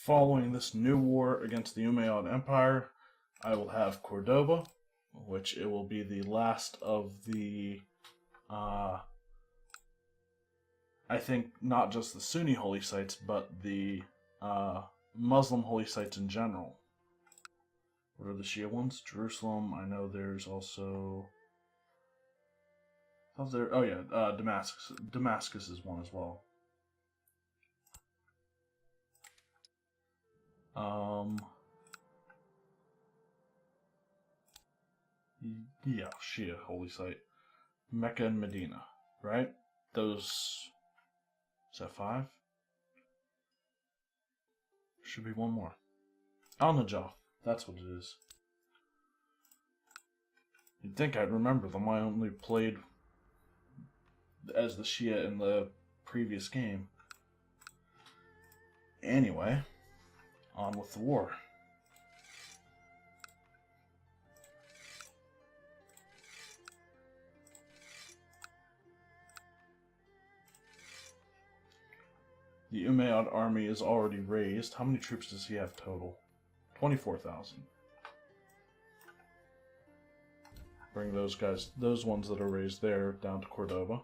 Following this new war against the Umayyad Empire, I will have Cordoba, which it will be the last of the, I think not just the Sunni holy sites, but the Muslim holy sites in general. What are the Shia ones? Jerusalem. I know there's also. How's there? Oh yeah, Damascus. Damascus is one as well. Yeah, Shia holy site. Mecca and Medina, right? Those. Is that 5? Should be one more. Al Najaf. That's what it is. You'd think I'd remember them. I only played as the Shia in the previous game. Anyway, on with the war. The Umayyad army is already raised. How many troops does he have total? 24,000. Bring those guys, those ones that are raised there, down to Cordoba.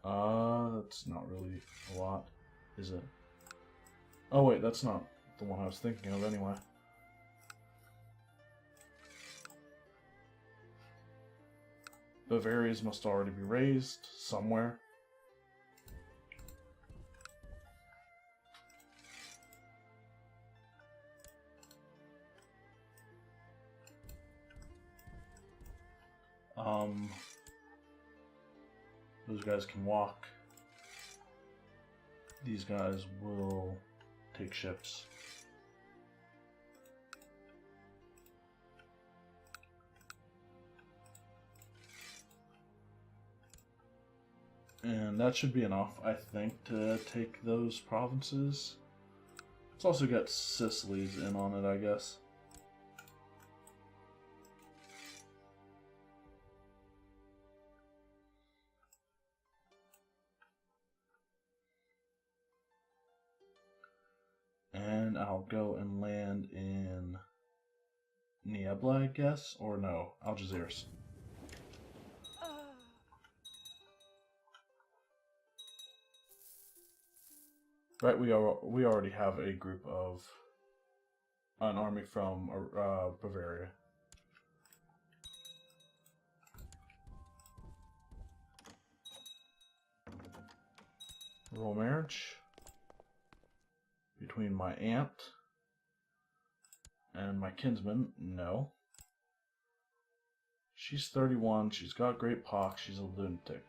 That's not really a lot, is it? Oh wait, that's not the one I was thinking of anyway. Bavaria's must already be raised somewhere. Those guys can walk. These guys will take ships. And that should be enough, I think, to take those provinces. Let's also get Sicily's in on it, I guess. And I'll go and land in Niebla, I guess? Or no, Algeciras. Right, we already have a group of an army from Bavaria. Royal marriage between my aunt and my kinsman. No. She's 31, she's got great pox, she's a lunatic.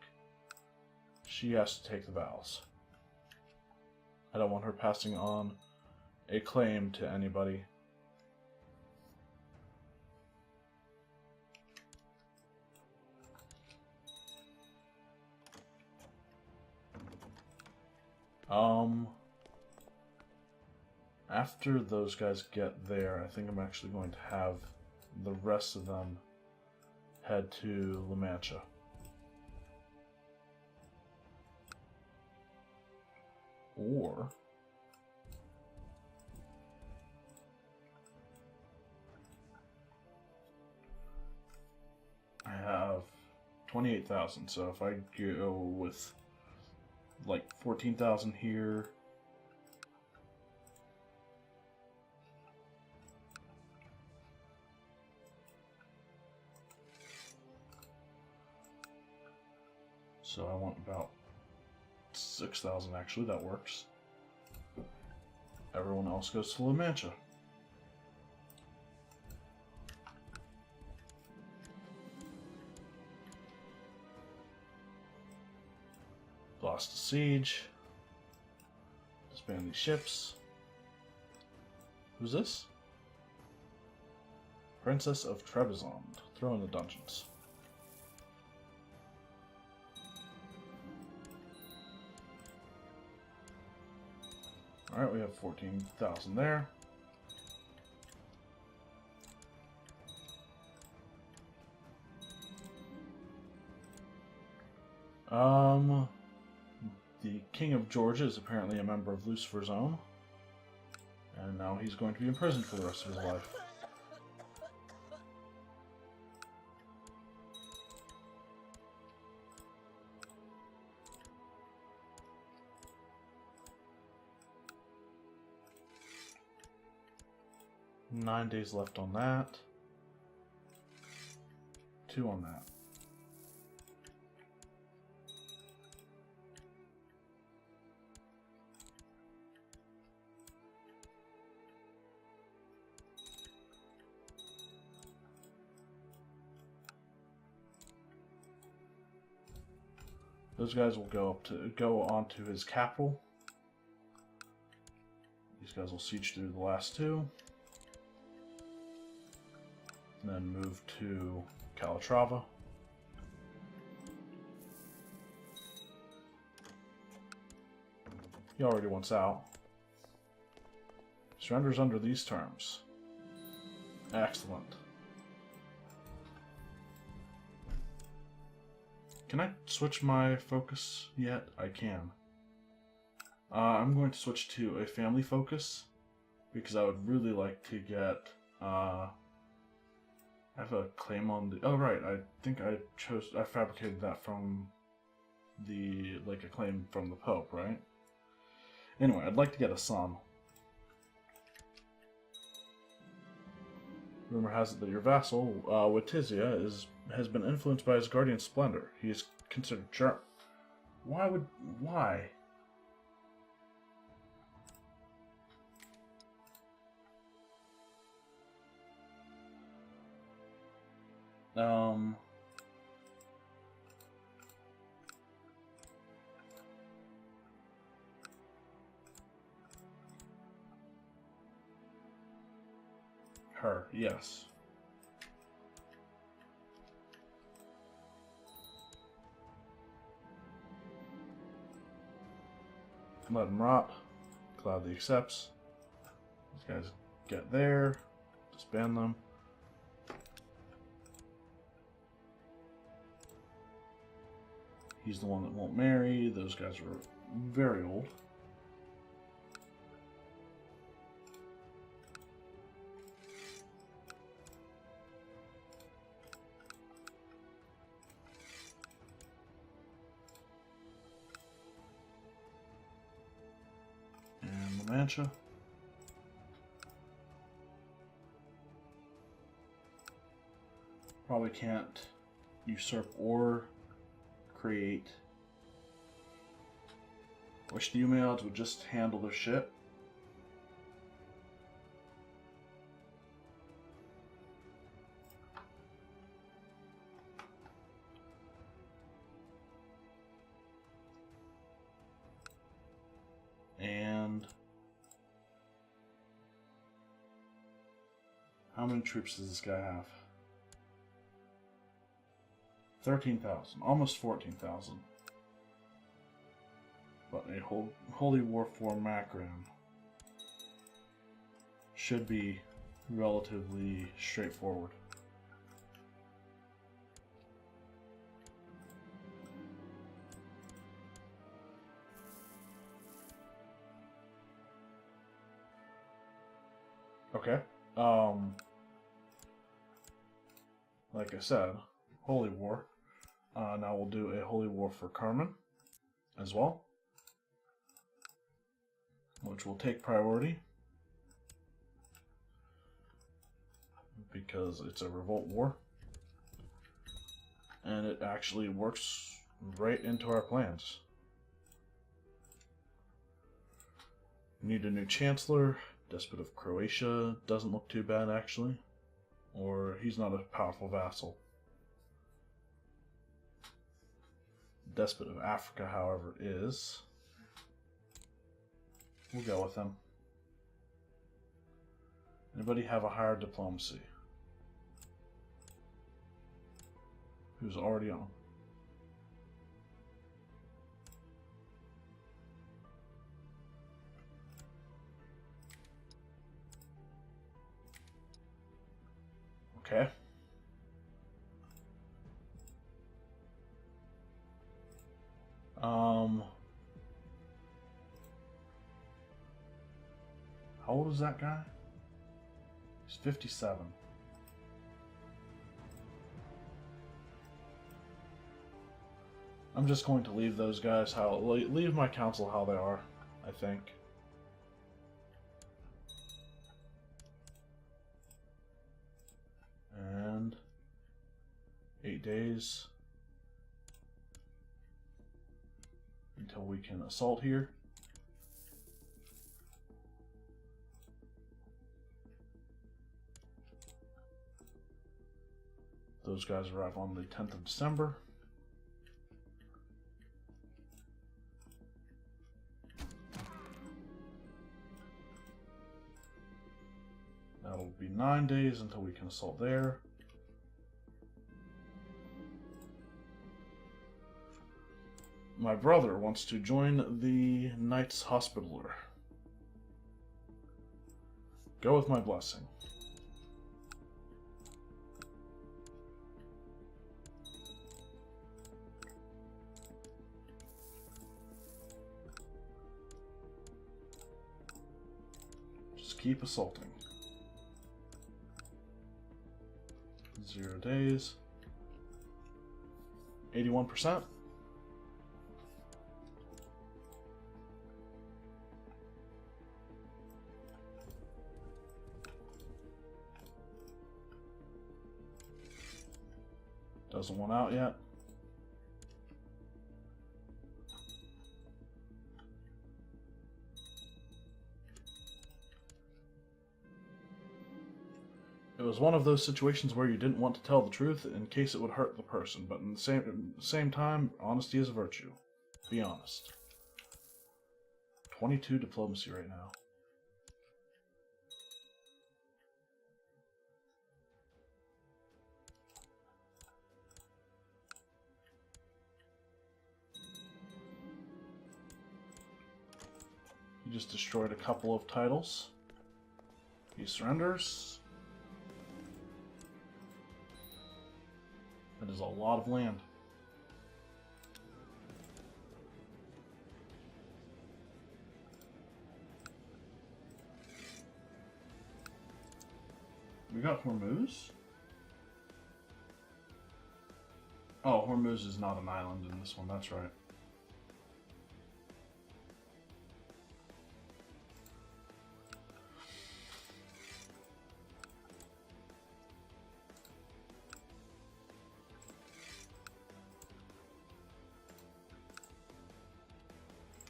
She has to take the vows. I don't want her passing on a claim to anybody. After those guys get there, I think I'm actually going to have the rest of them head to La Mancha. Or I have 28,000, so if I go with like 14,000 here, so I want about 6,000 actually, that works. Everyone else goes to La Mancha. Lost a siege. Disband these ships. Who's this? Princess of Trebizond. Throw in the dungeons. Alright, we have 14,000 there. the King of Georgia is apparently a member of Lucifer's Own, and now he's going to be imprisoned for the rest of his life. Nine days left on that. 2 on that. Those guys will go on to his capital. These guys will siege through the last 2. And then move to Calatrava. He already wants out. Surrenders under these terms. Excellent. Can I switch my focus yet? I can. I'm going to switch to a family focus because I would really like to get I have a claim on the... Oh, right. I think I fabricated that from the... Like, a claim from the Pope, right? Anyway, I'd like to get a son. Rumor has it that your vassal, Witizia, has been influenced by his guardian splendor. He is considered German. Why? Her, yes. Let him rot. Gladly accepts. These guys get there. Disband them. He's the one that won't marry. Those guys are very old. And La Mancha. Probably can't usurp or create. Wish the Umayyads would just handle their shit. And how many troops does this guy have? 13,000, almost 14,000. But a holy war for Macron should be relatively straightforward. Okay. Like I said, holy war. Now we'll do a holy war for Carmen as well, which will take priority because it's a revolt war and it actually works right into our plans. We need a new chancellor. Despot of Croatia doesn't look too bad actually, or he's not a powerful vassal. Despot of Africa, however, is. We'll go with him. Anybody have a higher diplomacy? Who's already on? Okay. How old is that guy? He's 57. I'm just going to leave those guys leave my council how they are, I think. And 8 days until we can assault here. Those guys arrive on the 10th of December. That'll be 9 days until we can assault there. My brother wants to join the Knights Hospitaller. Go with my blessing. Just keep assaulting. 0 days. 81%. Doesn't want out yet. It was one of those situations where you didn't want to tell the truth in case it would hurt the person, but in the same time, honesty is a virtue. Be honest. 22 diplomacy right now. He just destroyed a couple of titles. He surrenders. That is a lot of land. We got Hormuz? Oh, Hormuz is not an island in this one, that's right.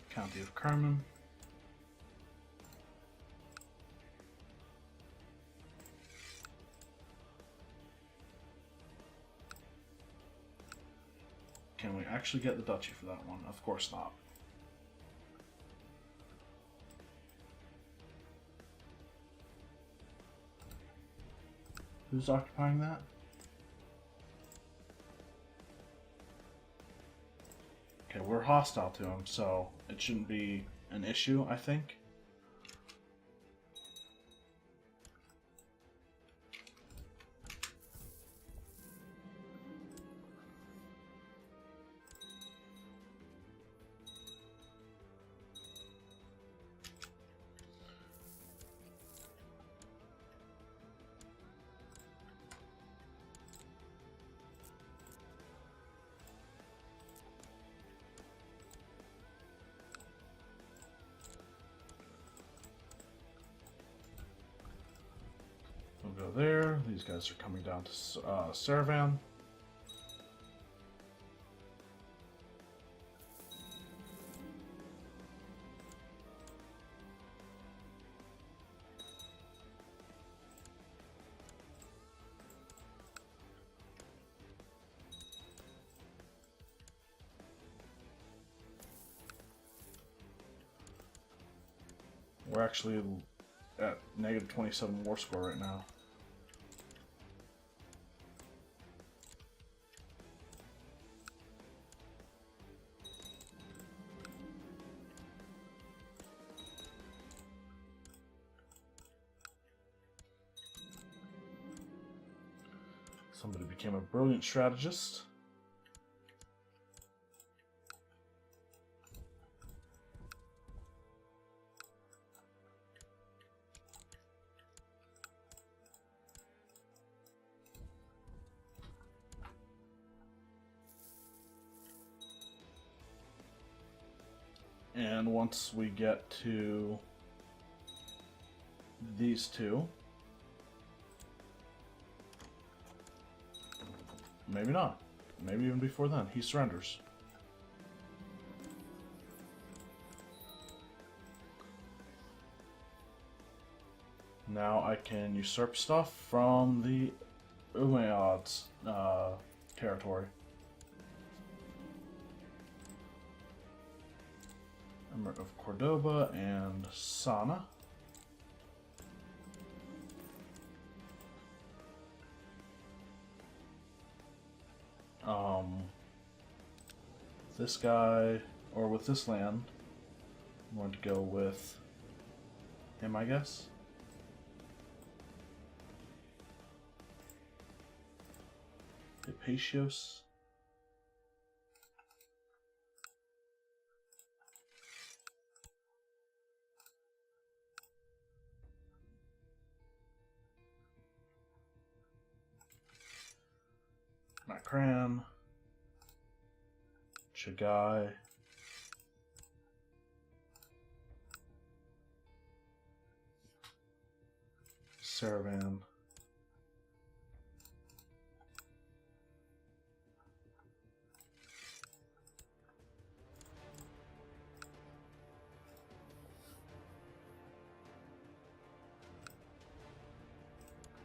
County of Kerman. Can we actually get the duchy for that one? Of course not. Who's occupying that? Okay, we're hostile to him, so it shouldn't be an issue, I think. We'll go there. These guys are coming down to Saravan. We're actually at negative 27 war score right now. Somebody became a brilliant strategist. And once we get to these two, maybe not. Maybe even before then, he surrenders. Now I can usurp stuff from the Umayyads' territory. Emirate of Cordoba and Sana. This guy, or with this land, I'm going to go with him, I guess. Hypatios. Makran. Chagai. Saravan.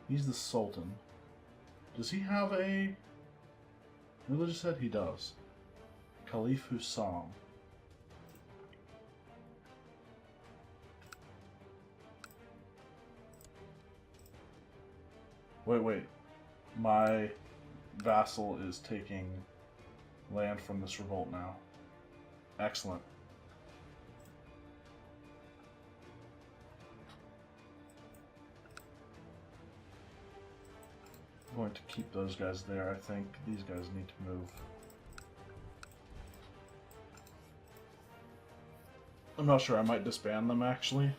He's the Sultan. Does he have a religious head? He does. Caliph Hussam. Wait. My vassal is taking land from this revolt now. Excellent. I'm going to keep those guys there. I think these guys need to move. I'm not sure. I might disband them, actually.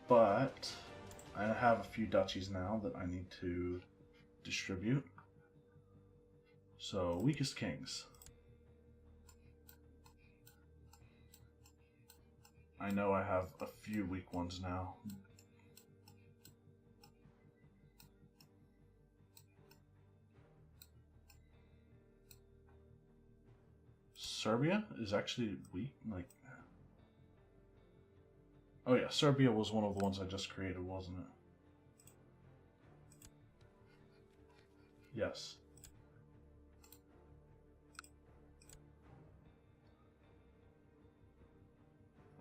But I have a few duchies now that I need to distribute. So, weakest kings. I know I have a few weak ones now. Serbia is actually weak, like... Oh yeah, Serbia was one of the ones I just created, wasn't it? Yes.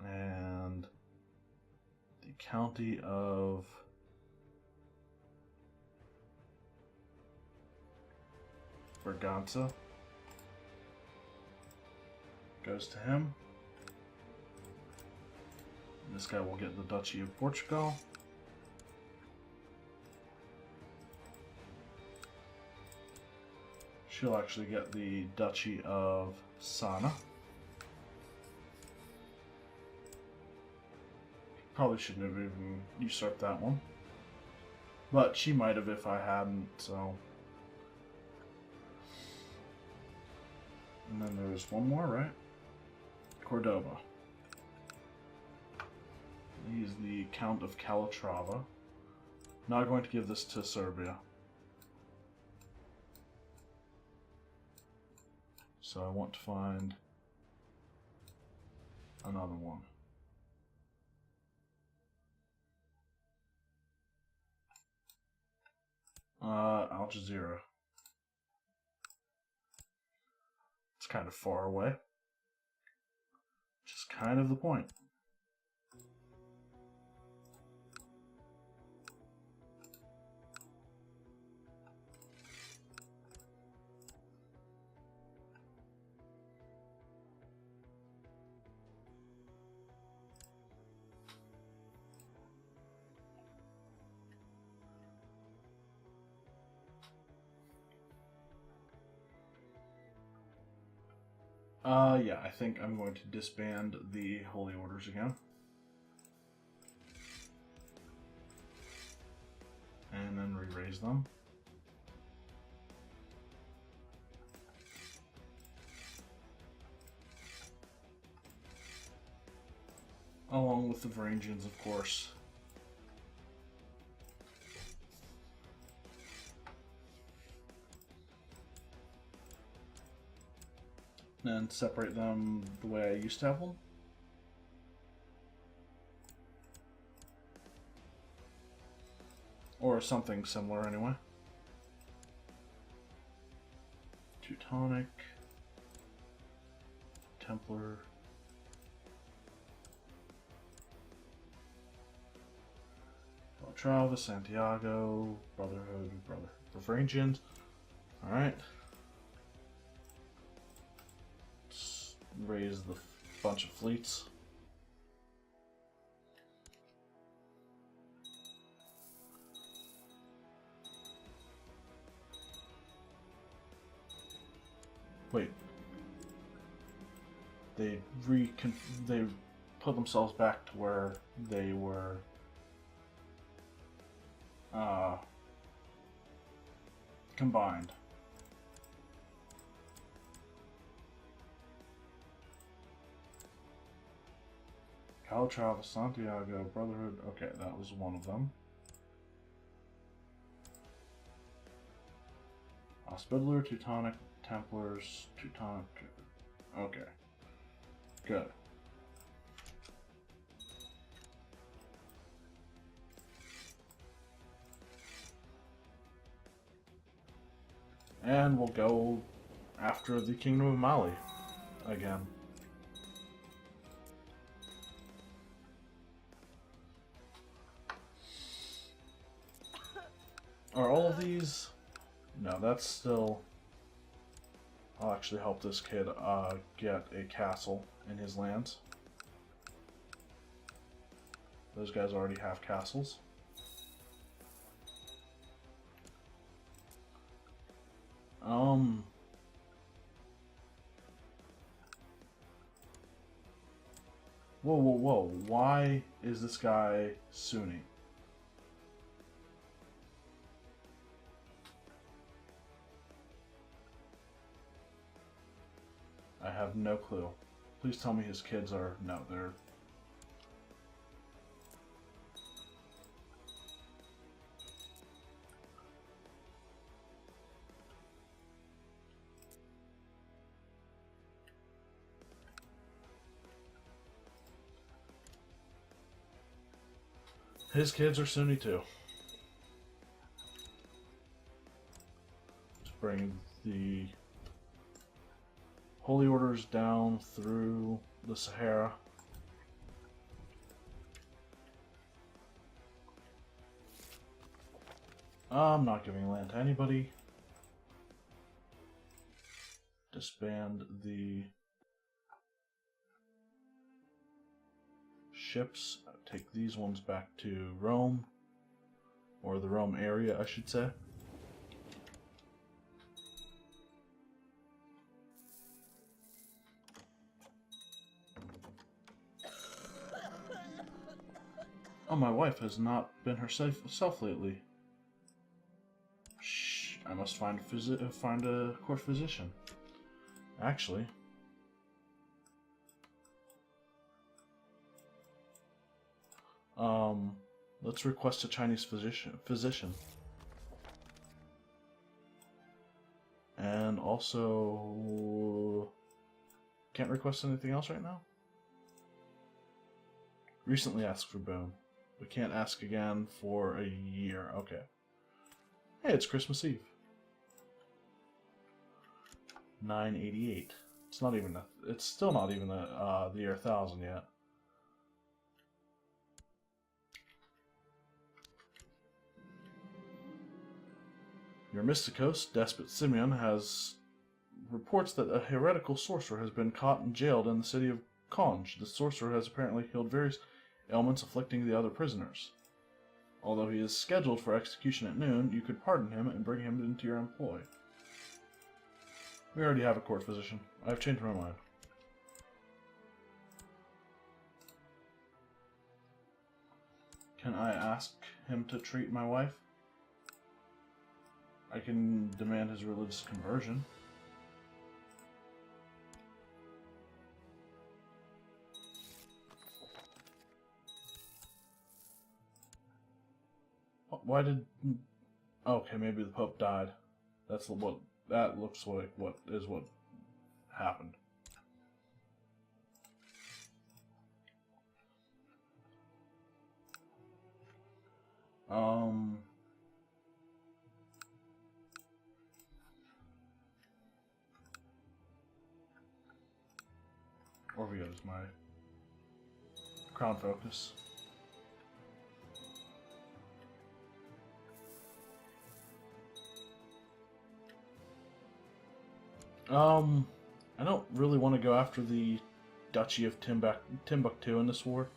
And the county of Braganza goes to him. This guy will get the Duchy of Portugal. She'll actually get the Duchy of Sana. Probably shouldn't have even usurped that one. But she might have if I hadn't, so... And then there's one more, right? Cordoba. He's the Count of Calatrava. Not going to give this to Serbia. So I want to find another one. Al Jazeera. It's kind of far away. Which is kind of the point. Yeah, I think I'm going to disband the Holy Orders again. then re-raise them. Along with the Varangians, of course. And separate them the way I used to have them. Or something similar, anyway. Teutonic, Templar, Travis, Santiago, Brotherhood, Varangians. Alright. Let's raise the bunch of fleets. Wait. They put themselves back to where they were combined. Calatrava, Santiago, Brotherhood. Okay, that was one of them. Hospitaller, Teutonic, Templars, Teutonic. Okay. Good. And we'll go after the Kingdom of Mali again. Are all of these? No, that's still... I'll actually help this kid get a castle in his lands. Those guys already have castles. Whoa, whoa, whoa. Why is this guy Sunni? I have no clue. Please tell me his kids are... No, they're... His kids are Sunni too. Let's bring the Holy Orders down through the Sahara. I'm not giving land to anybody. Disband the ships. Take these ones back to Rome, or the Rome area, I should say. Oh, my wife has not been herself lately. Shh, I must find a court physician. Actually, let's request a Chinese physician. And also, can't request anything else right now? Recently asked for boon. We can't ask again for a year. Okay. Hey, it's Christmas Eve. 988. It's not even it's still not even the year 1000 yet. Your Mysticos, Despot Simeon, has reports that a heretical sorcerer has been caught and jailed in the city of Conj. The sorcerer has apparently healed various ailments afflicting the other prisoners. Although he is scheduled for execution at noon, you could pardon him and bring him into your employ. We already have a court physician. I've changed my mind. Can I ask him to treat my wife? I can demand his religious conversion. Why did... Okay, maybe the Pope died. That's what... That looks like what happened. Orvio is my crown focus. I don't really want to go after the Duchy of Timbuktu in this war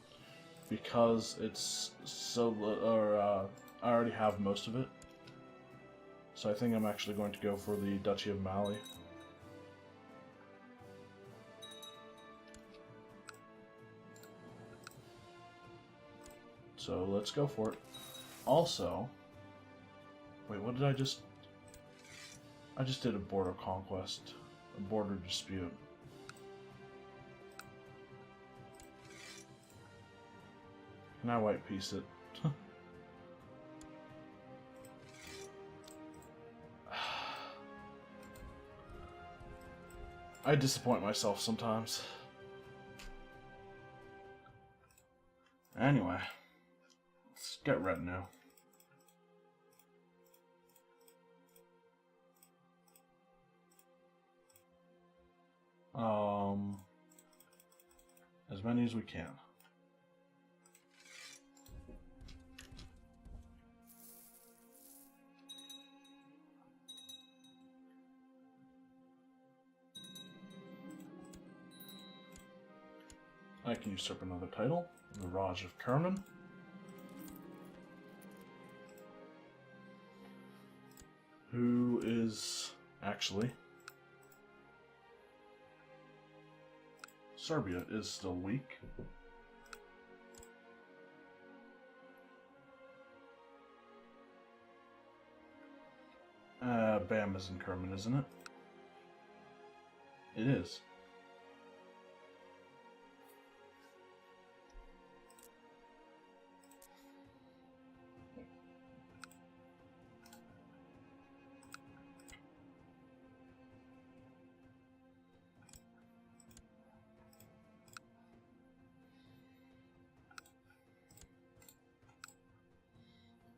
because it's so, I already have most of it. So I think I'm actually going to go for the Duchy of Mali. So let's go for it. Also, wait, what did I just did a border conquest, a border dispute. Can I white piece it? I disappoint myself sometimes. Anyway, let's get retinue. As many as we can. I can usurp another title, the Raj of Kerman. Who is actually... Serbia is still weak. Bam is in Kerman, isn't it? It is.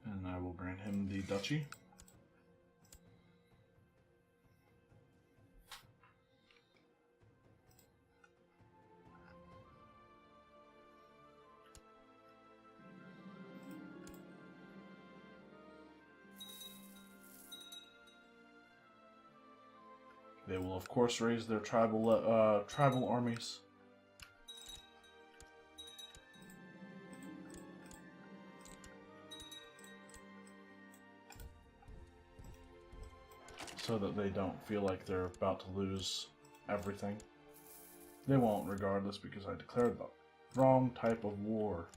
And I will grant him the duchy. They will, of course, raise their tribal armies. So that they don't feel like they're about to lose everything. They won't, regardless, because I declared the wrong type of war.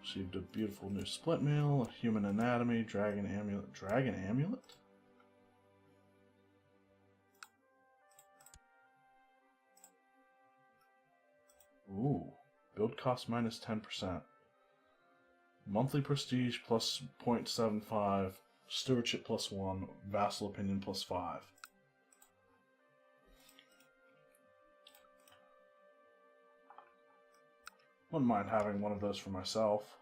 Received a beautiful new split mill, a human anatomy, dragon amulet. Dragon amulet? Ooh. Build cost minus 10%. Monthly prestige plus 0.75. Stewardship plus 1. Vassal opinion plus 5. Wouldn't mind having one of those for myself.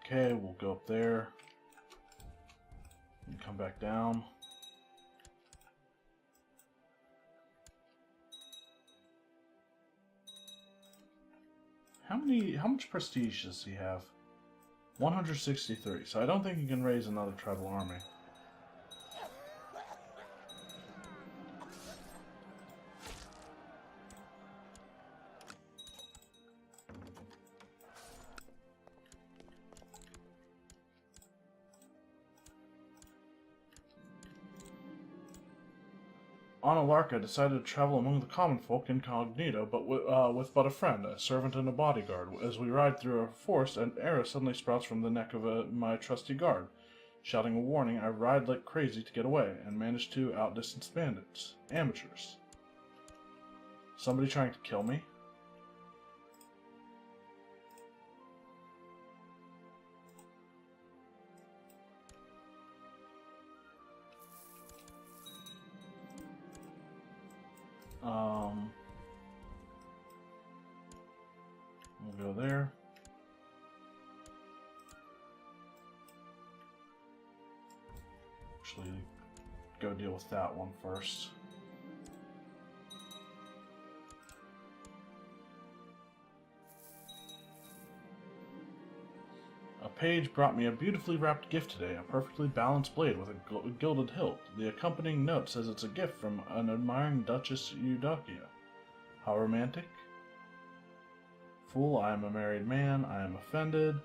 Okay, we'll go up there and come back down. How much prestige does he have? 163. So I don't think he can raise another tribal army. On a lark, I decided to travel among the common folk incognito, but with but a friend, a servant, and a bodyguard. As we ride through a forest, an arrow suddenly sprouts from the neck of my trusty guard. Shouting a warning, I ride like crazy to get away, and manage to outdistance bandits. Amateurs. Somebody trying to kill me? We'll go there. Actually, go deal with that one first. A page brought me a beautifully wrapped gift today, a perfectly balanced blade with a gilded hilt. The accompanying note says it's a gift from an admiring Duchess Eudokia. How romantic. Fool, I am a married man. I am offended.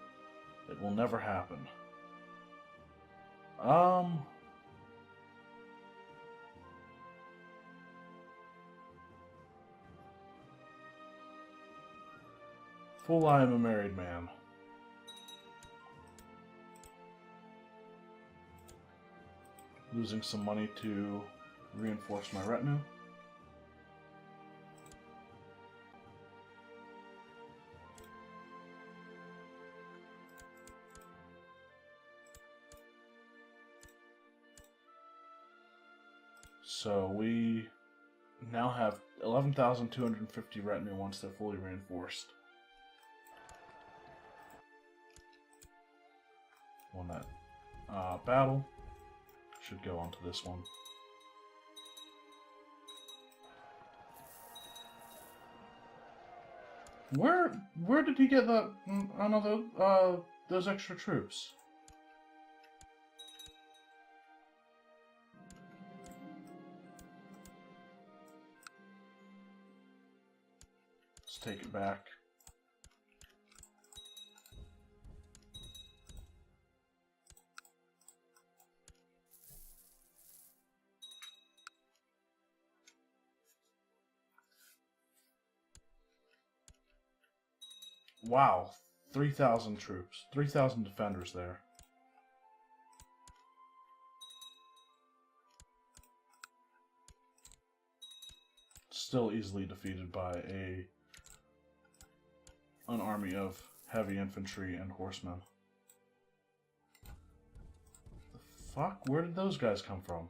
It will never happen. Fool, I am a married man. Losing some money to reinforce my retinue. So we now have 11,250 retinue once they're fully reinforced. Won that battle. Should go on to this one. Where did he get that those extra troops? Let's take it back. Wow, 3,000 troops, 3,000 defenders there. Still easily defeated by an army of heavy infantry and horsemen. The fuck? Where did those guys come from?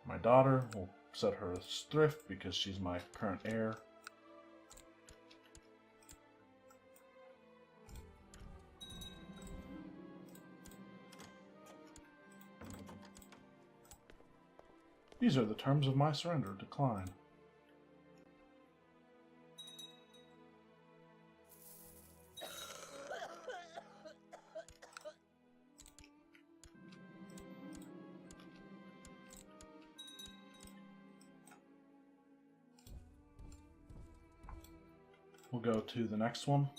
My daughter, will set her as thrift because she's my current heir. These are the terms of my surrender. Decline. We'll go to the next one.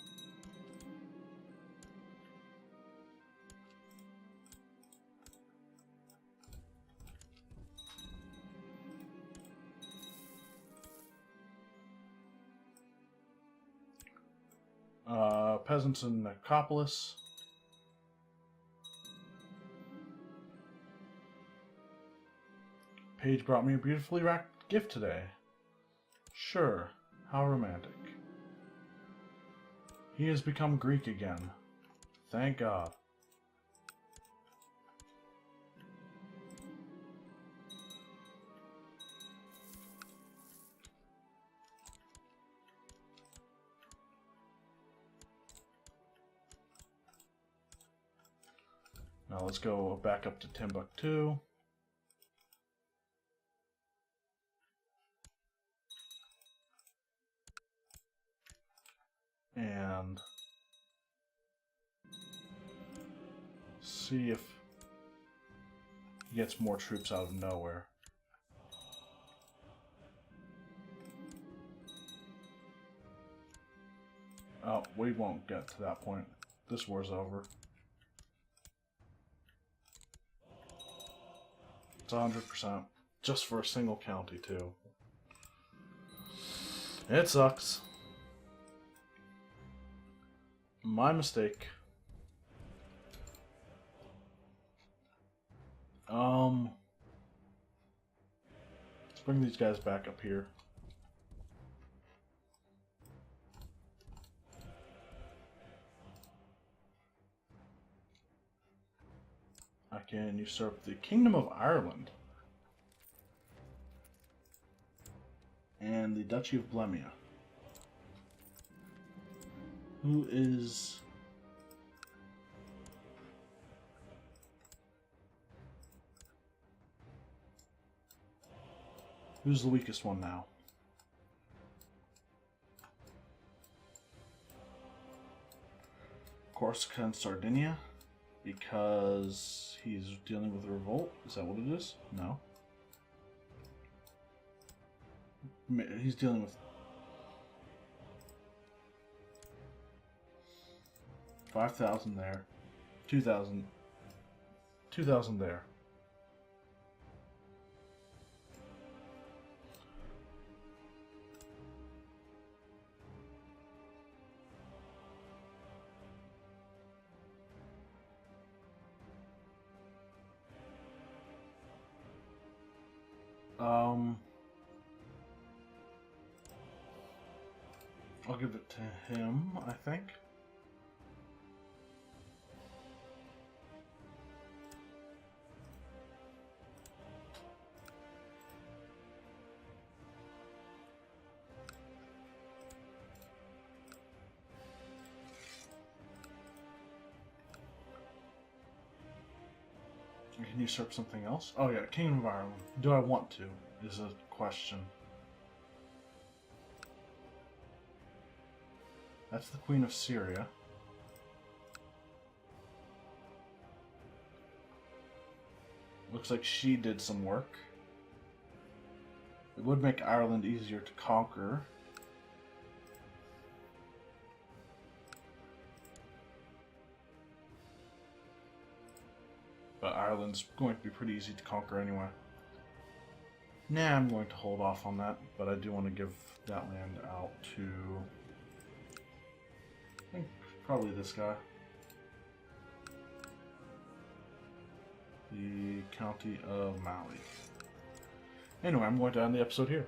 Peasants in Necropolis. Paige brought me a beautifully wrapped gift today. Sure, how romantic. He has become Greek again. Thank God. Now let's go back up to Timbuktu. And see if he gets more troops out of nowhere. Oh, we won't get to that point. This war's over. It's 100%. Just for a single county, too. It sucks. My mistake. Let's bring these guys back up here. I can usurp the Kingdom of Ireland and the Duchy of Blemia. Who's the weakest one now? Corsica and Sardinia, because he's dealing with a revolt. Is that what it is? No. He's dealing with 5,000 there, 2,000 there. I'll give it to him, I think. Can you usurp something else? Oh yeah, Kingdom of Ireland. Do I want to? Is a question. That's the Queen of Syria. Looks like she did some work. It would make Ireland easier to conquer. But Ireland's going to be pretty easy to conquer anyway. Nah, I'm going to hold off on that, but I do want to give that land out to... I think probably this guy. The County of Maui. Anyway, I'm going to end the episode here.